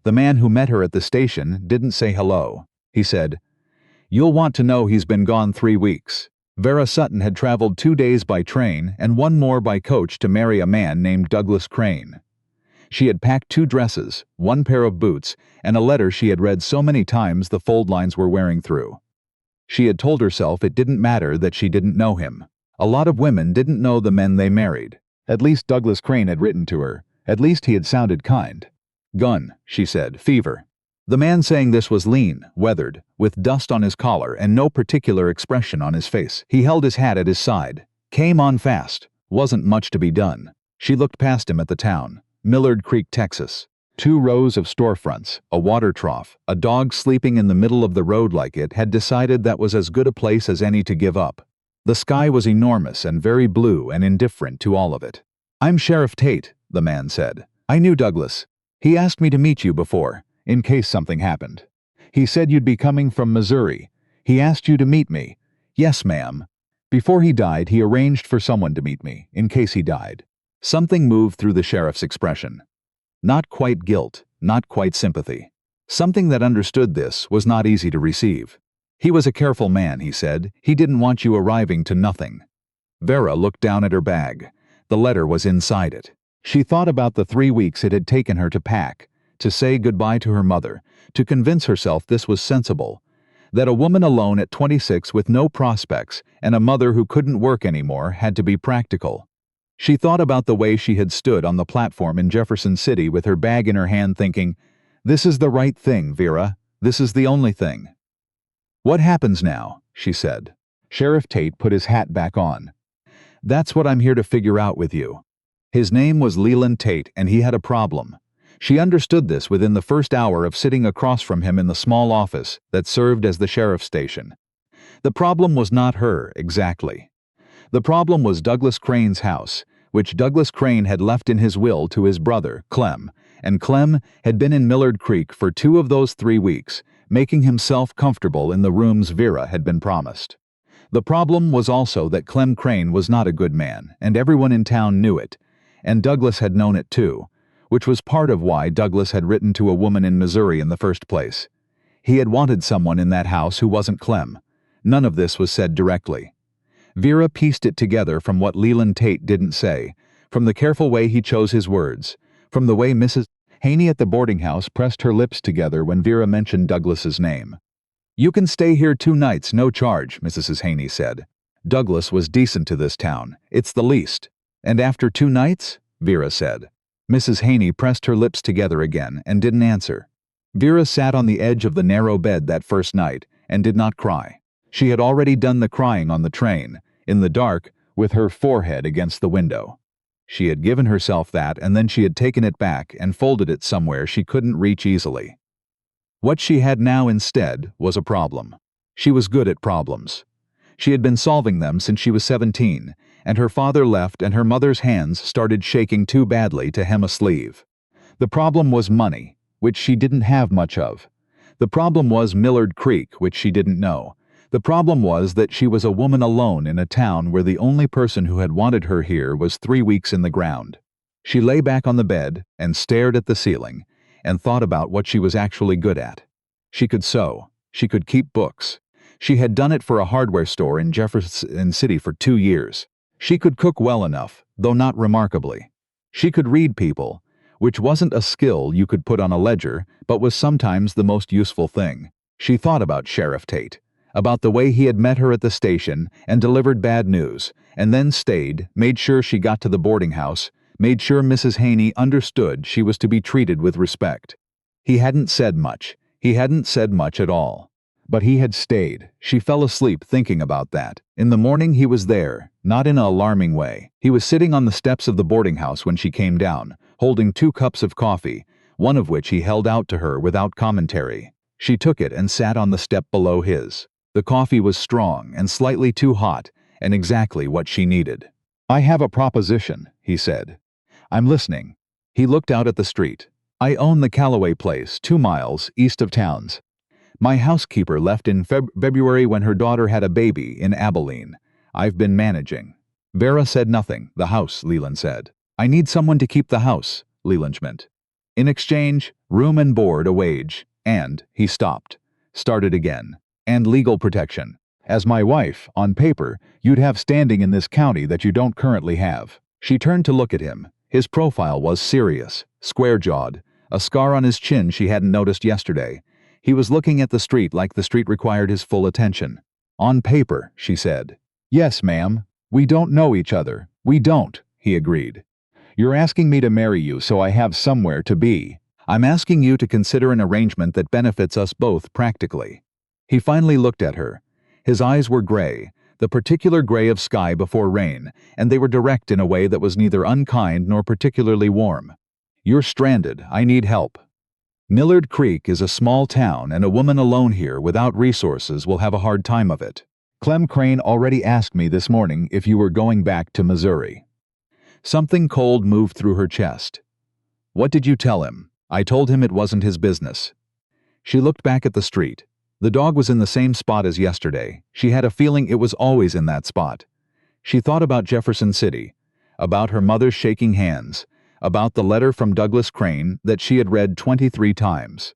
The man who met her at the station didn't say hello. He said, "You'll want to know he's been gone 3 weeks." Vera Sutton had traveled 2 days by train and 1 more by coach to marry a man named Douglas Crane. She had packed 2 dresses, 1 pair of boots, and a letter she had read so many times the fold lines were wearing through. She had told herself it didn't matter that she didn't know him. A lot of women didn't know the men they married. At least Douglas Crane had written to her. At least he had sounded kind. "Gun," she said, "fever." The man saying this was lean, weathered, with dust on his collar and no particular expression on his face. He held his hat at his side. Came on fast. Wasn't much to be done. She looked past him at the town. Millard Creek, Texas. 2 rows of storefronts, a water trough, a dog sleeping in the middle of the road like it had decided that was as good a place as any to give up. The sky was enormous and very blue and indifferent to all of it. "I'm Sheriff Tate," the man said. "I knew Douglas. He asked me to meet you before, in case something happened. He said you'd be coming from Missouri. He asked you to meet me." "Yes, ma'am." "Before he died, he arranged for someone to meet me, in case he died." Something moved through the sheriff's expression. Not quite guilt, not quite sympathy. Something that understood this was not easy to receive. "He was a careful man," he said. "He didn't want you arriving to nothing." Vera looked down at her bag. The letter was inside it. She thought about the 3 weeks it had taken her to pack, to say goodbye to her mother, to convince herself this was sensible, that a woman alone at 26 with no prospects and a mother who couldn't work anymore had to be practical. She thought about the way she had stood on the platform in Jefferson City with her bag in her hand thinking, "This is the right thing, Vera. This is the only thing." "What happens now?" she said. Sheriff Tate put his hat back on. "That's what I'm here to figure out with you." His name was Leland Tate, and he had a problem. She understood this within the first hour of sitting across from him in the small office that served as the sheriff's station. The problem was not her, exactly. The problem was Douglas Crane's house, which Douglas Crane had left in his will to his brother, Clem, and Clem had been in Millard Creek for 2 of those 3 weeks, making himself comfortable in the rooms Vera had been promised. The problem was also that Clem Crane was not a good man, and everyone in town knew it, and Douglas had known it too, which was part of why Douglas had written to a woman in Missouri in the first place. He had wanted someone in that house who wasn't Clem. None of this was said directly. Vera pieced it together from what Leland Tate didn't say, from the careful way he chose his words, from the way Mrs. Haney at the boarding house pressed her lips together when Vera mentioned Douglas's name. "You can stay here 2 nights, no charge," Mrs. Haney said. "Douglas was decent to this town. It's the least." "And after 2 nights?" Vera said. Mrs. Haney pressed her lips together again and didn't answer. Vera sat on the edge of the narrow bed that first night and did not cry. She had already done the crying on the train, in the dark, with her forehead against the window. She had given herself that, and then she had taken it back and folded it somewhere she couldn't reach easily. What she had now instead was a problem. She was good at problems. She had been solving them since she was 17, and her father left and her mother's hands started shaking too badly to hem a sleeve. The problem was money, which she didn't have much of. The problem was Millard Creek, which she didn't know. The problem was that she was a woman alone in a town where the only person who had wanted her here was 3 weeks in the ground. She lay back on the bed and stared at the ceiling and thought about what she was actually good at. She could sew. She could keep books. She had done it for a hardware store in Jefferson City for 2 years. She could cook well enough, though not remarkably. She could read people, which wasn't a skill you could put on a ledger, but was sometimes the most useful thing. She thought about Sheriff Tate, about the way he had met her at the station and delivered bad news, and then stayed, made sure she got to the boarding house, made sure Mrs. Haney understood she was to be treated with respect. He hadn't said much. He hadn't said much at all. But he had stayed. She fell asleep thinking about that. In the morning he was there, not in an alarming way. He was sitting on the steps of the boarding house when she came down, holding 2 cups of coffee, one of which he held out to her without commentary. She took it and sat on the step below his. The coffee was strong and slightly too hot, and exactly what she needed. "I have a proposition," he said. "I'm listening." He looked out at the street. "I own the Callaway place, 2 miles east of towns. My housekeeper left in February when her daughter had a baby in Abilene. I've been managing." Vera said nothing. "The house," Leland said. "I need someone to keep the house," Leland meant. In exchange, room and board a wage, and, he stopped, started again, and legal protection. As my wife, on paper, you'd have standing in this county that you don't currently have. She turned to look at him. His profile was serious, square-jawed, a scar on his chin she hadn't noticed yesterday. He was looking at the street like the street required his full attention. On paper, she said. Yes, ma'am. We don't know each other. We don't, he agreed. You're asking me to marry you so I have somewhere to be. I'm asking you to consider an arrangement that benefits us both practically. He finally looked at her. His eyes were gray, the particular gray of sky before rain, and they were direct in a way that was neither unkind nor particularly warm. You're stranded. I need help. Millard Creek is a small town, and a woman alone here without resources will have a hard time of it. Clem Crane already asked me this morning if you were going back to Missouri. Something cold moved through her chest. What did you tell him? I told him it wasn't his business. She looked back at the street. The dog was in the same spot as yesterday. She had a feeling it was always in that spot. She thought about Jefferson City, about her mother's shaking hands, about the letter from Douglas Crane that she had read 23 times.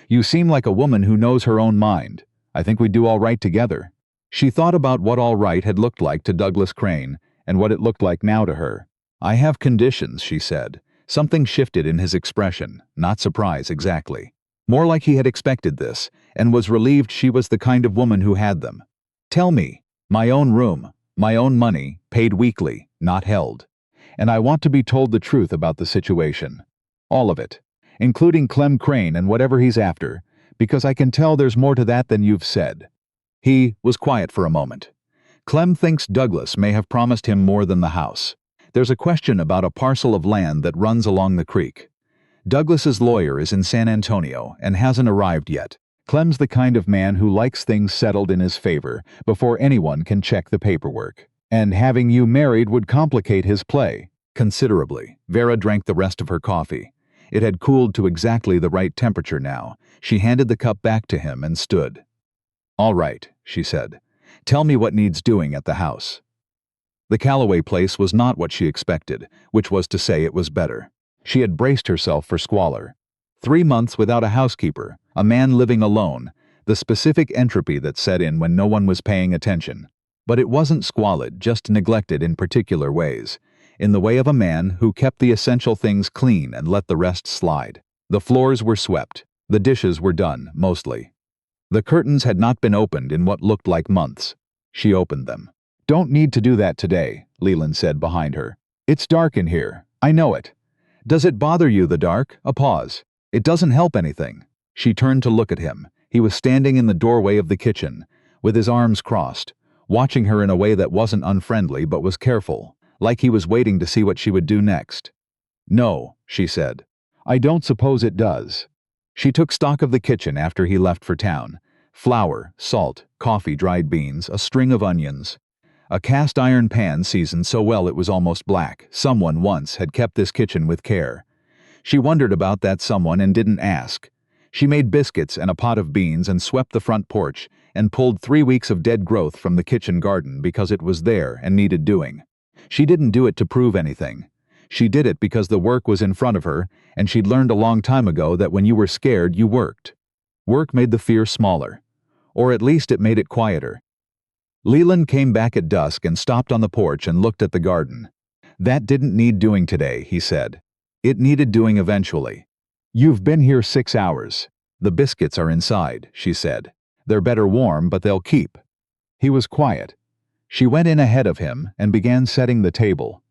You seem like a woman who knows her own mind. I think we'd do all right together. She thought about what all right had looked like to Douglas Crane and what it looked like now to her. I have conditions, she said. Something shifted in his expression, not surprise exactly. More like he had expected this, and was relieved she was the kind of woman who had them. Tell me. My own room, my own money, paid weekly, not held. And I want to be told the truth about the situation. All of it, including Clem Crane and whatever he's after, because I can tell there's more to that than you've said. He was quiet for a moment. Clem thinks Douglas may have promised him more than the house. There's a question about a parcel of land that runs along the creek. Douglas's lawyer is in San Antonio and hasn't arrived yet. Clem's the kind of man who likes things settled in his favor before anyone can check the paperwork. And having you married would complicate his play considerably. Vera drank the rest of her coffee. It had cooled to exactly the right temperature now. She handed the cup back to him and stood. All right, she said. Tell me what needs doing at the house. The Calloway place was not what she expected, which was to say it was better. She had braced herself for squalor. 3 months without a housekeeper, a man living alone, the specific entropy that set in when no one was paying attention. But it wasn't squalid, just neglected in particular ways, in the way of a man who kept the essential things clean and let the rest slide. The floors were swept. The dishes were done, mostly. The curtains had not been opened in what looked like months. She opened them. Don't need to do that today, Leland said behind her. It's dark in here. I know it. Does it bother you, the dark? A pause. It doesn't help anything. She turned to look at him. He was standing in the doorway of the kitchen, with his arms crossed, watching her in a way that wasn't unfriendly but was careful, like he was waiting to see what she would do next. No, she said. I don't suppose it does. She took stock of the kitchen after he left for town. Flour, salt, coffee, dried beans, a string of onions. A cast iron pan seasoned so well it was almost black. Someone once had kept this kitchen with care. She wondered about that someone and didn't ask. She made biscuits and a pot of beans and swept the front porch and pulled 3 weeks of dead growth from the kitchen garden because it was there and needed doing. She didn't do it to prove anything. She did it because the work was in front of her, and she'd learned a long time ago that when you were scared, you worked. Work made the fear smaller. Or at least it made it quieter. Leland came back at dusk and stopped on the porch and looked at the garden. That didn't need doing today, he said. It needed doing eventually. You've been here 6 hours. The biscuits are inside, she said. They're better warm, but they'll keep. He was quiet. She went in ahead of him and began setting the table.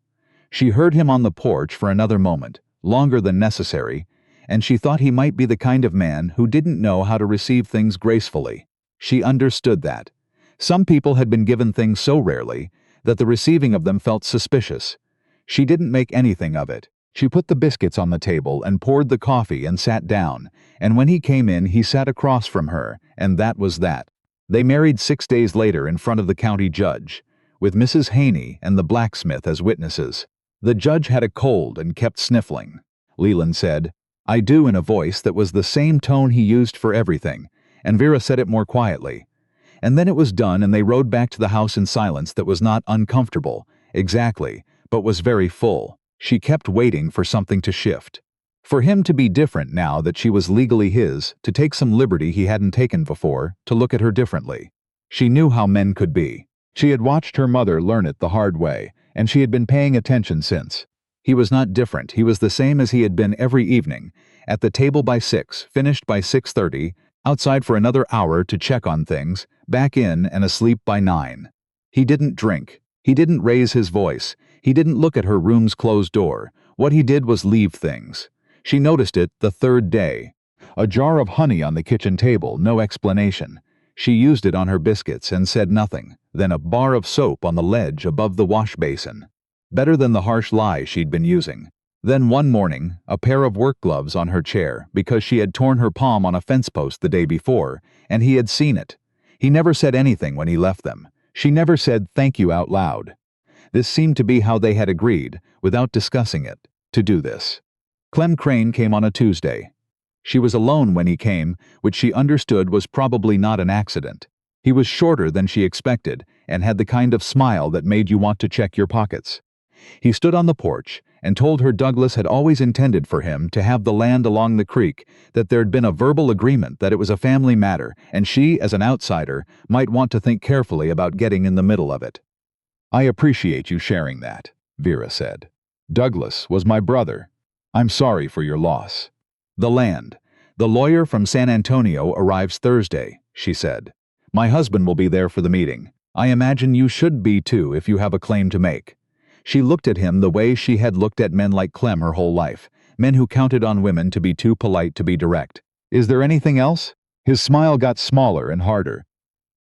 She heard him on the porch for another moment, longer than necessary, and she thought he might be the kind of man who didn't know how to receive things gracefully. She understood that. Some people had been given things so rarely that the receiving of them felt suspicious. She didn't make anything of it. She put the biscuits on the table and poured the coffee and sat down, and when he came in he sat across from her, and that was that. They married 6 days later in front of the county judge, with Mrs. Haney and the blacksmith as witnesses. The judge had a cold and kept sniffling. Leland said, "I do," in a voice that was the same tone he used for everything, and Vera said it more quietly. And then it was done and they rode back to the house in silence that was not uncomfortable, exactly, but was very full. She kept waiting for something to shift. For him to be different now that she was legally his, to take some liberty he hadn't taken before, to look at her differently. She knew how men could be. She had watched her mother learn it the hard way, and she had been paying attention since. He was not different, he was the same as he had been every evening, at the table by 6, finished by 6:30, outside for another hour to check on things, back in and asleep by 9. He didn't drink. He didn't raise his voice. He didn't look at her room's closed door. What he did was leave things. She noticed it the 3rd day. A jar of honey on the kitchen table, no explanation. She used it on her biscuits and said nothing, then a bar of soap on the ledge above the wash basin. Better than the harsh lie she'd been using. Then one morning, a pair of work gloves on her chair because she had torn her palm on a fence post the day before, and he had seen it. He never said anything when he left them. She never said thank you out loud. This seemed to be how they had agreed, without discussing it, to do this. Clem Crane came on a Tuesday. She was alone when he came, which she understood was probably not an accident. He was shorter than she expected, and had the kind of smile that made you want to check your pockets. He stood on the porch and told her Douglas had always intended for him to have the land along the creek, that there'd been a verbal agreement that it was a family matter, and she, as an outsider, might want to think carefully about getting in the middle of it. "I appreciate you sharing that," Vera said. "Douglas was my brother. I'm sorry for your loss." "The land. The lawyer from San Antonio arrives Thursday," she said. "My husband will be there for the meeting. I imagine you should be too if you have a claim to make." She looked at him the way she had looked at men like Clem her whole life, men who counted on women to be too polite to be direct. "Is there anything else?" His smile got smaller and harder.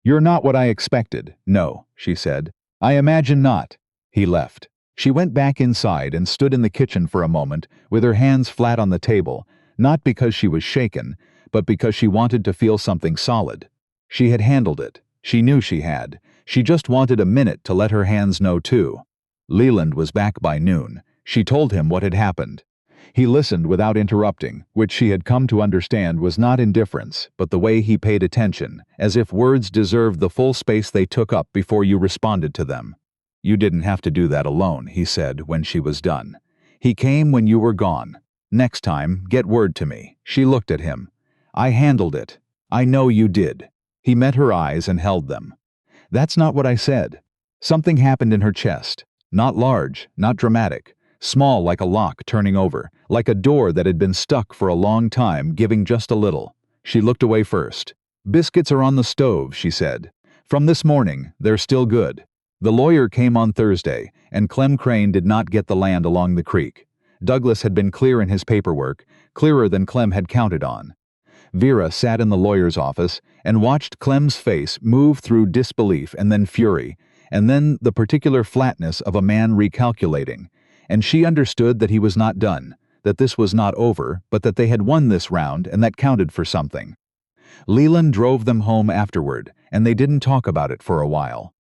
"You're not what I expected." "No," she said. "I imagine not." He left. She went back inside and stood in the kitchen for a moment, with her hands flat on the table, not because she was shaken, but because she wanted to feel something solid. She had handled it. She knew she had. She just wanted a minute to let her hands know too. Leland was back by noon. She told him what had happened. He listened without interrupting, which she had come to understand was not indifference, but the way he paid attention, as if words deserved the full space they took up before you responded to them. "You didn't have to do that alone," he said when she was done. "He came when you were gone. Next time, get word to me." She looked at him. "I handled it. I know you did." He met her eyes and held them. "That's not what I said." Something happened in her chest. Not large, not dramatic. Small, like a lock turning over, like a door that had been stuck for a long time, giving just a little. She looked away first. "Biscuits are on the stove," she said. "From this morning, they're still good." The lawyer came on Thursday, and Clem Crane did not get the land along the creek. Douglas had been clear in his paperwork, clearer than Clem had counted on. Vera sat in the lawyer's office and watched Clem's face move through disbelief and then fury, and then the particular flatness of a man recalculating, and she understood that he was not done, that this was not over, but that they had won this round and that counted for something. Leland drove them home afterward, and they didn't talk about it for a while.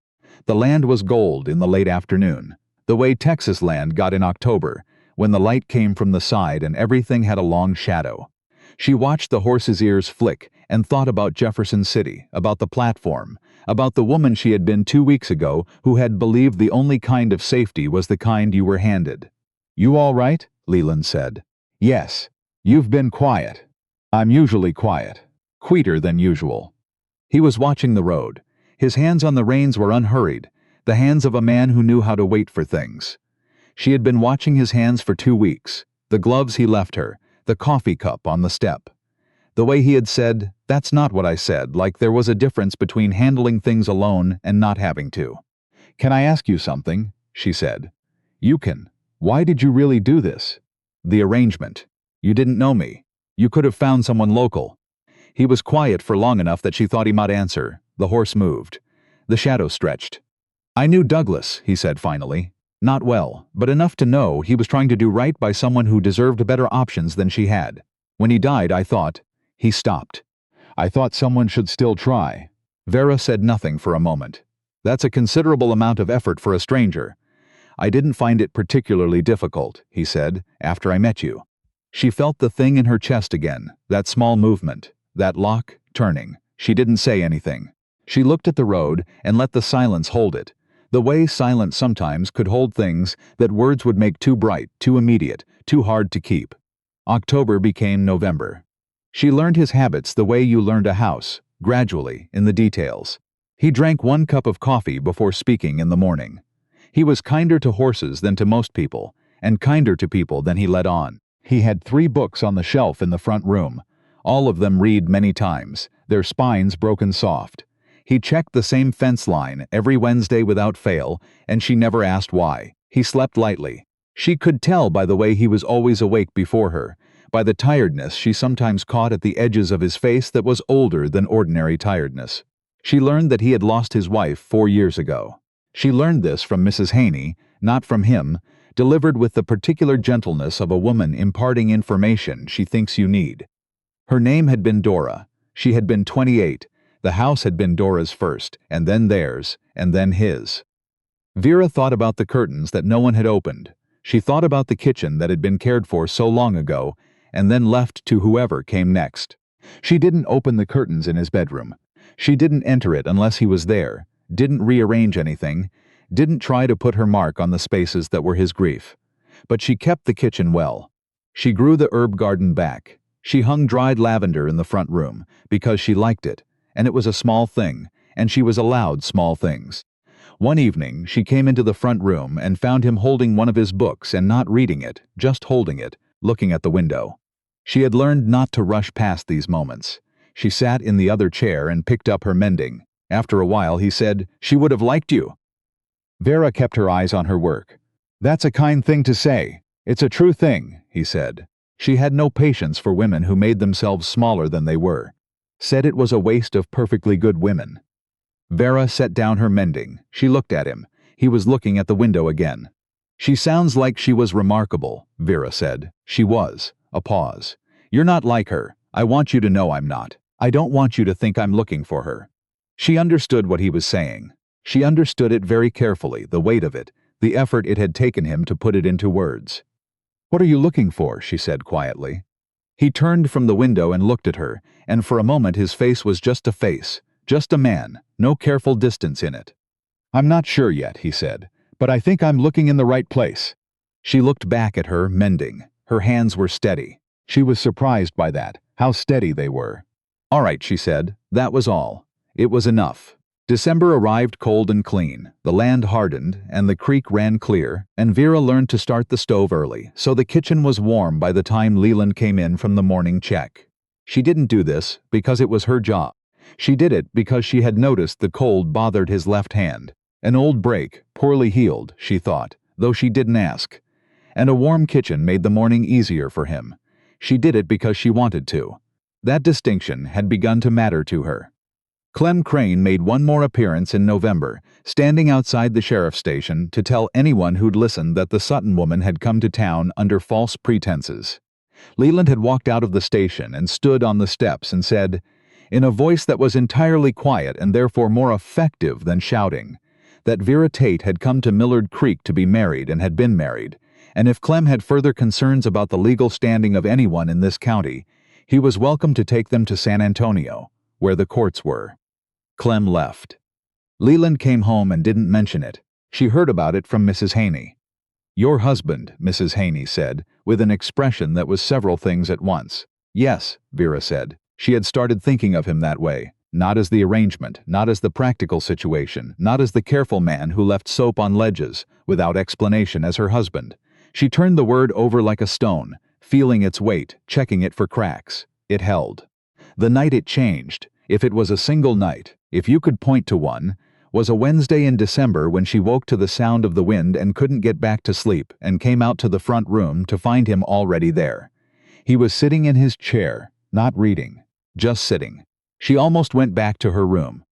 The land was gold in the late afternoon, the way Texas land got in October, when the light came from the side and everything had a long shadow. She watched the horse's ears flick and thought about Jefferson City, about the platform, about the woman she had been 2 weeks ago who had believed the only kind of safety was the kind you were handed. "You all right?" Leland said. "Yes. You've been quiet." "I'm usually quiet. Quieter than usual." He was watching the road. His hands on the reins were unhurried, the hands of a man who knew how to wait for things. She had been watching his hands for 2 weeks, the gloves he left her, the coffee cup on the step. The way he had said, "That's not what I said," like there was a difference between handling things alone and not having to. "Can I ask you something?" she said. "You can. Why did you really do this?" "The arrangement. You didn't know me. You could have found someone local." He was quiet for long enough that she thought he might answer. The horse moved. The shadow stretched. "I knew Douglas," he said finally. "Not well, but enough to know he was trying to do right by someone who deserved better options than she had. When he died, I thought—" He stopped. "I thought someone should still try." Vera said nothing for a moment. "That's a considerable amount of effort for a stranger." "I didn't find it particularly difficult," he said, "after I met you." She felt the thing in her chest again, that small movement, that lock, turning. She didn't say anything. She looked at the road and let the silence hold it, the way silence sometimes could hold things that words would make too bright, too immediate, too hard to keep. October became November. She learned his habits the way you learned a house, gradually, in the details. He drank 1 cup of coffee before speaking in the morning. He was kinder to horses than to most people, and kinder to people than he let on. He had 3 books on the shelf in the front room, all of them read many times, their spines broken soft. He checked the same fence line every Wednesday without fail, and she never asked why. He slept lightly. She could tell by the way he was always awake before her, by the tiredness she sometimes caught at the edges of his face that was older than ordinary tiredness. She learned that he had lost his wife 4 years ago. She learned this from Mrs. Haney, not from him, delivered with the particular gentleness of a woman imparting information she thinks you need. Her name had been Dora. She had been 28. The house had been Dora's first, and then theirs, and then his. Vera thought about the curtains that no one had opened. She thought about the kitchen that had been cared for so long ago, and then left to whoever came next. She didn't open the curtains in his bedroom. She didn't enter it unless he was there, didn't rearrange anything, didn't try to put her mark on the spaces that were his grief. But she kept the kitchen well. She grew the herb garden back. She hung dried lavender in the front room, because she liked it, and it was a small thing, and she was allowed small things. One evening, she came into the front room and found him holding one of his books and not reading it, just holding it, looking at the window. She had learned not to rush past these moments. She sat in the other chair and picked up her mending. After a while, he said, "She would have liked you." Vera kept her eyes on her work. "That's a kind thing to say. It's a true thing," he said. She had no patience for women who made themselves smaller than they were. Said it was a waste of perfectly good women. Vera set down her mending. She looked at him. He was looking at the window again. "She sounds like she was remarkable," Vera said. She was. A pause. "You're not like her. I want you to know I'm not. I don't want you to think I'm looking for her." She understood what he was saying. She understood it very carefully, the weight of it, the effort it had taken him to put it into words. "What are you looking for?" she said quietly. He turned from the window and looked at her, and for a moment his face was just a face, just a man, no careful distance in it. "I'm not sure yet," he said, "but I think I'm looking in the right place." She looked back at her, mending. Her hands were steady. She was surprised by that, how steady they were. "All right," she said. That was all. It was enough. December arrived cold and clean, the land hardened, and the creek ran clear, and Vera learned to start the stove early, so the kitchen was warm by the time Leland came in from the morning check. She didn't do this because it was her job. She did it because she had noticed the cold bothered his left hand. An old break, poorly healed, she thought, though she didn't ask. And a warm kitchen made the morning easier for him. She did it because she wanted to. That distinction had begun to matter to her. Clem Crane made one more appearance in November, standing outside the sheriff's station to tell anyone who'd listened that the Sutton woman had come to town under false pretenses. Leland had walked out of the station and stood on the steps and said, in a voice that was entirely quiet and therefore more effective than shouting, that Vera Tate had come to Millard Creek to be married and had been married, and if Clem had further concerns about the legal standing of anyone in this county, he was welcome to take them to San Antonio, where the courts were. Clem left. Leland came home and didn't mention it. She heard about it from Mrs. Haney. "Your husband," Mrs. Haney said, with an expression that was several things at once. "Yes," Vera said. She had started thinking of him that way, not as the arrangement, not as the practical situation, not as the careful man who left soap on ledges, without explanation as her husband. She turned the word over like a stone, feeling its weight, checking it for cracks. It held. The night it changed, if it was a single night, if you could point to one, was a Wednesday in December when she woke to the sound of the wind and couldn't get back to sleep and came out to the front room to find him already there. He was sitting in his chair, not reading, just sitting. She almost went back to her room.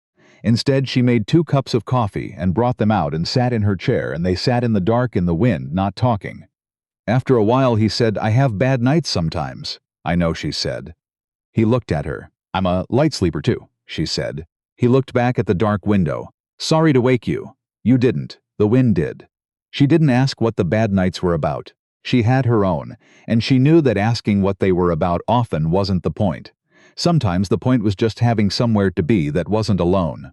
Instead, she made 2 cups of coffee and brought them out and sat in her chair, and they sat in the dark in the wind, not talking. After a while he said, "I have bad nights sometimes." "I know," she said. He looked at her. "I'm a light sleeper too," she said. He looked back at the dark window. "Sorry to wake you." "You didn't. The wind did." She didn't ask what the bad nights were about. She had her own, and she knew that asking what they were about often wasn't the point. Sometimes the point was just having somewhere to be that wasn't alone.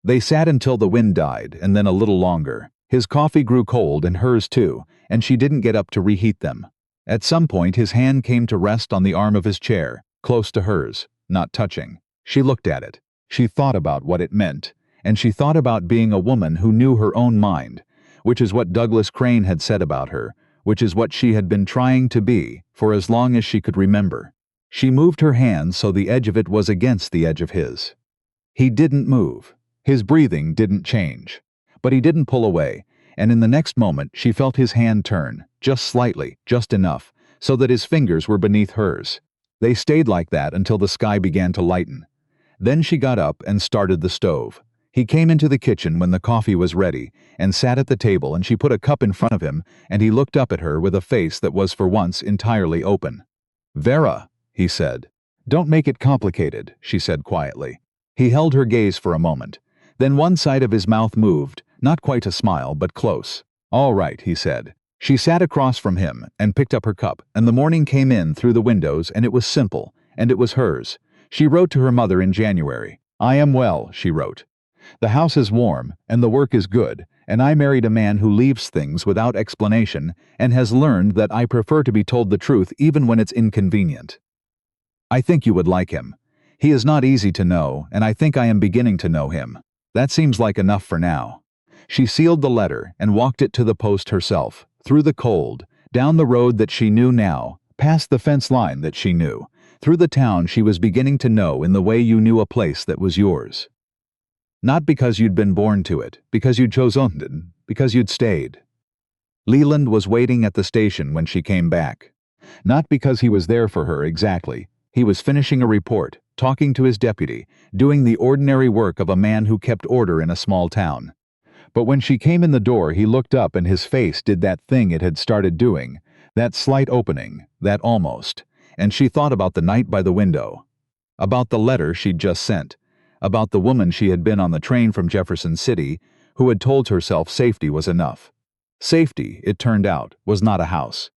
They sat until the wind died, and then a little longer. His coffee grew cold and hers too, and she didn't get up to reheat them. At some point his hand came to rest on the arm of his chair, close to hers, not touching. She looked at it. She thought about what it meant, and she thought about being a woman who knew her own mind, which is what Douglas Crane had said about her, which is what she had been trying to be for as long as she could remember. She moved her hand so the edge of it was against the edge of his. He didn't move. His breathing didn't change. But he didn't pull away, and in the next moment she felt his hand turn, just slightly, just enough, so that his fingers were beneath hers. They stayed like that until the sky began to lighten. Then she got up and started the stove. He came into the kitchen when the coffee was ready and sat at the table, and she put a cup in front of him, and he looked up at her with a face that was for once entirely open. "Vera," he said. "Don't make it complicated," she said quietly. He held her gaze for a moment. Then one side of his mouth moved, not quite a smile, but close. "All right," he said. She sat across from him and picked up her cup, and the morning came in through the windows, and it was simple, and it was hers. She wrote to her mother in January. "I am well," she wrote. "The house is warm, and the work is good, and I married a man who leaves things without explanation and has learned that I prefer to be told the truth even when it's inconvenient. I think you would like him. He is not easy to know, and I think I am beginning to know him. That seems like enough for now." She sealed the letter and walked it to the post herself, through the cold, down the road that she knew now, past the fence line that she knew, through the town she was beginning to know in the way you knew a place that was yours. Not because you'd been born to it, because you'd chosen it, because you'd stayed. Leland was waiting at the station when she came back. Not because he was there for her exactly. He was finishing a report, talking to his deputy, doing the ordinary work of a man who kept order in a small town. But when she came in the door, he looked up and his face did that thing it had started doing, that slight opening, that almost, and she thought about the night by the window, about the letter she'd just sent, about the woman she had been on the train from Jefferson City who had told herself safety was enough. Safety, it turned out, was not a house.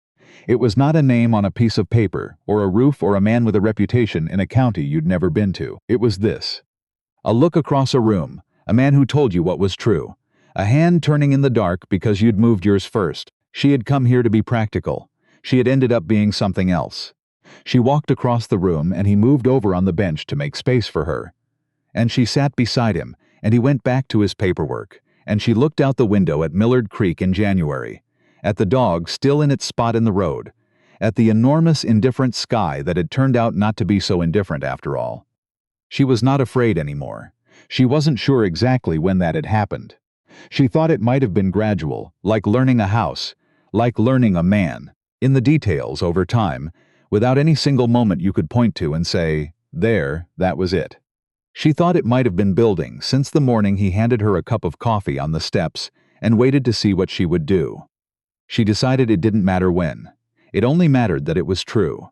It was not a name on a piece of paper, or a roof, or a man with a reputation in a county you'd never been to. It was this. A look across a room, a man who told you what was true, a hand turning in the dark because you'd moved yours first. She had come here to be practical. She had ended up being something else. She walked across the room, and he moved over on the bench to make space for her. And she sat beside him, and he went back to his paperwork, and she looked out the window at Millard Creek in January, at the dog still in its spot in the road, at the enormous indifferent sky that had turned out not to be so indifferent after all. She was not afraid anymore. She wasn't sure exactly when that had happened. She thought it might have been gradual, like learning a house, like learning a man, in the details over time, without any single moment you could point to and say, there, that was it. She thought it might have been building since the morning he handed her a cup of coffee on the steps and waited to see what she would do. She decided it didn't matter when. It only mattered that it was true.